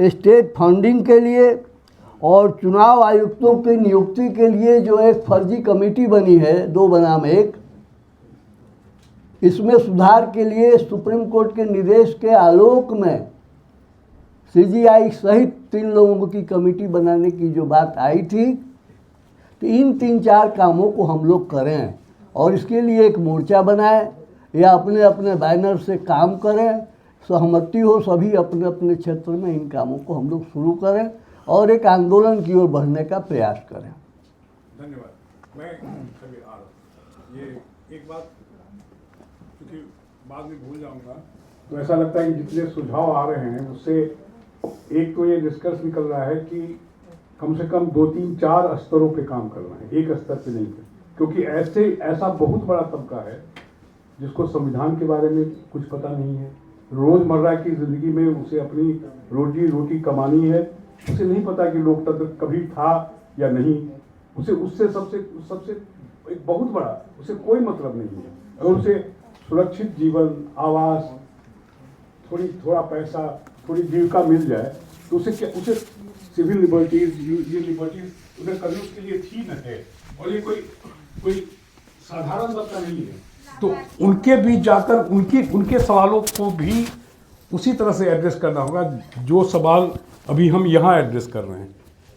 State funding के लिए और चुनाव आयुक्तों की नियुक्ति के लिए जो एक फर्जी कमेटी बनी है 2 बनाम 1, इसमें सुधार के लिए सुप्रीम कोर्ट के निर्देश के आलोक में सीजीआई सहित 3 लोगों की कमेटी बनाने की जो बात आई थी, तो इन 3-4 कामों को हम लोग करें और इसके लिए एक मोर्चा बनाएं या अपने अपने बैनर से काम करें, सहमति हो सभी अपने अपने क्षेत्र में इन कामों को हम लोग शुरू करें और एक आंदोलन की ओर बढ़ने का प्रयास करें। धन्यवाद। मैं कभी आ रहा ये एक बात क्योंकि बाद में भूल जाऊंगा, तो ऐसा लगता है कि जितने सुझाव आ रहे हैं उससे एक तो ये निष्कर्ष निकल रहा है कि कम से कम 2-3-4 स्तरों पे काम करना है, एक स्तर पे नहीं, क्योंकि ऐसा बहुत बड़ा तबका है जिसको संविधान के बारे में कुछ पता नहीं है, रोजमर्रा की जिंदगी में उसे अपनी रोजी रोटी कमानी है, उसे नहीं पता कि लोकतंत्र कभी था या नहीं, उसे उससे सबसे एक बहुत बड़ा उसे कोई मतलब नहीं है। अगर उसे सुरक्षित जीवन, आवास, थोड़ा पैसा, थोड़ी जीविका मिल जाए तो उसे सिविल लिबर्टीज, ये लिबर्टीज उन्हें कभी उसके लिए थी न है, और ये कोई साधारण बच्चा नहीं है। तो उनके बीच जाकर उनके सवालों को भी उसी तरह से एड्रेस करना होगा जो सवाल अभी हम यहाँ एड्रेस कर रहे हैं।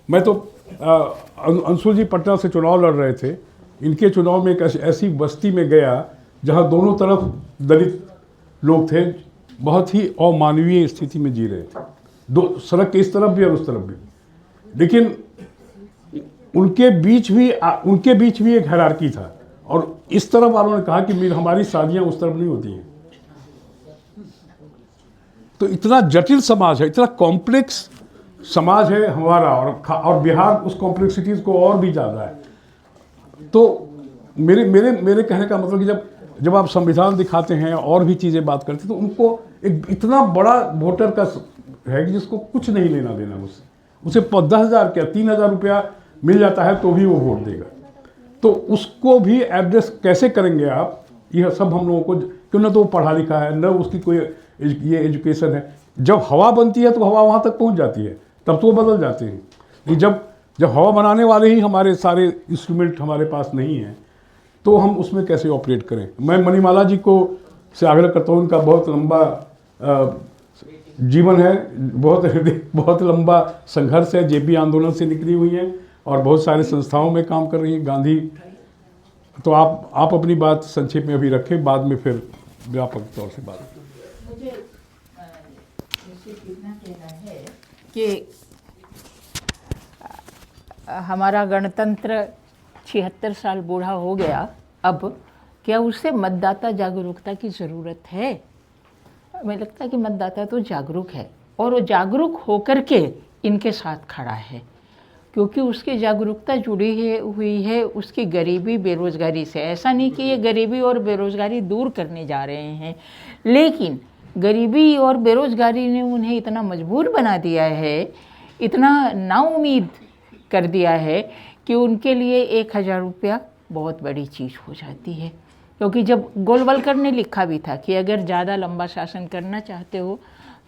मैं तो अंशुल जी पटना से चुनाव लड़ रहे थे, इनके चुनाव में एक ऐसी बस्ती में गया जहाँ दोनों तरफ दलित लोग थे, बहुत ही अमानवीय स्थिति में जी रहे थे, सड़क के इस तरफ भी और उस तरफ भी, लेकिन उनके बीच भी एक हायरार्की था और इस तरफ वालों ने कहा कि हमारी शादियां उस तरफ नहीं होती हैं। तो इतना जटिल समाज है, इतना कॉम्प्लेक्स समाज है हमारा, और बिहार उस कॉम्प्लेक्सिटीज को और भी ज़्यादा है। तो मेरे कहने का मतलब कि जब आप संविधान दिखाते हैं और भी चीज़ें बात करते हैं, तो उनको एक इतना बड़ा वोटर का है कि जिसको कुछ नहीं लेना देना उससे, उसे 10,000 क्या 3,000 रुपया मिल जाता है तो भी वो वोट देगा। तो उसको भी एड्रेस कैसे करेंगे आप, यह सब हम लोगों को, क्यों न तो वो पढ़ा लिखा है, न उसकी कोई ये एजुकेशन है। जब हवा बनती है तो हवा वहाँ तक पहुँच जाती है, तब तो वो बदल जाते हैं। कि जब हवा बनाने वाले ही हमारे सारे इंस्ट्रूमेंट हमारे पास नहीं हैं, तो हम उसमें कैसे ऑपरेट करें। मैं मणिमाला जी को से आग्रह करता हूँ, उनका बहुत लंबा जीवन है, बहुत लंबा संघर्ष है, जेपी आंदोलन से निकली हुई हैं और बहुत सारे संस्थाओं में काम कर रही हैं, गांधी। तो आप अपनी बात संक्षेप में अभी रखें, बाद में फिर व्यापक तौर से बात। मुझे इतना कहना है कि हमारा गणतंत्र 76 साल बूढ़ा हो गया, अब क्या उससे मतदाता जागरूकता की ज़रूरत है? मुझे लगता है कि मतदाता तो जागरूक है और वो जागरूक होकर के इनके साथ खड़ा है, क्योंकि उसकी जागरूकता जुड़ी हुई है उसकी गरीबी बेरोज़गारी से। ऐसा नहीं कि ये गरीबी और बेरोज़गारी दूर करने जा रहे हैं, लेकिन गरीबी और बेरोज़गारी ने उन्हें इतना मजबूर बना दिया है, इतना नाउम्मीद कर दिया है कि उनके लिए 1,000 रुपया बहुत बड़ी चीज़ हो जाती है। क्योंकि जब गोलवलकर ने लिखा भी था कि अगर ज़्यादा लंबा शासन करना चाहते हो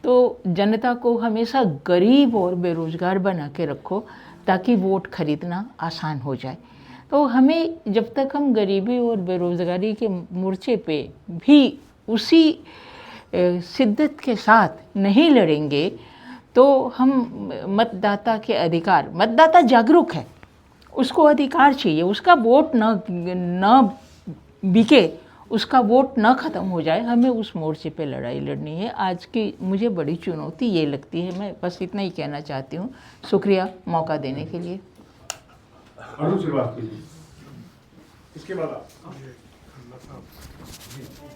तो जनता को हमेशा गरीब और बेरोज़गार बना के रखो, ताकि वोट खरीदना आसान हो जाए। तो हमें जब तक हम गरीबी और बेरोज़गारी के मोर्चे पे भी उसी शिद्दत के साथ नहीं लड़ेंगे, तो हम मतदाता के अधिकार, मतदाता जागरूक है, उसको अधिकार चाहिए, उसका वोट न बिके, उसका वोट न ख़त्म हो जाए, हमें उस मोर्चे पे लड़ाई लड़नी है। आज की मुझे बड़ी चुनौती ये लगती है। मैं बस इतना ही कहना चाहती हूँ। शुक्रिया मौका देने के लिए। अरुण श्रीवास्तव जी, इसके बाद आप।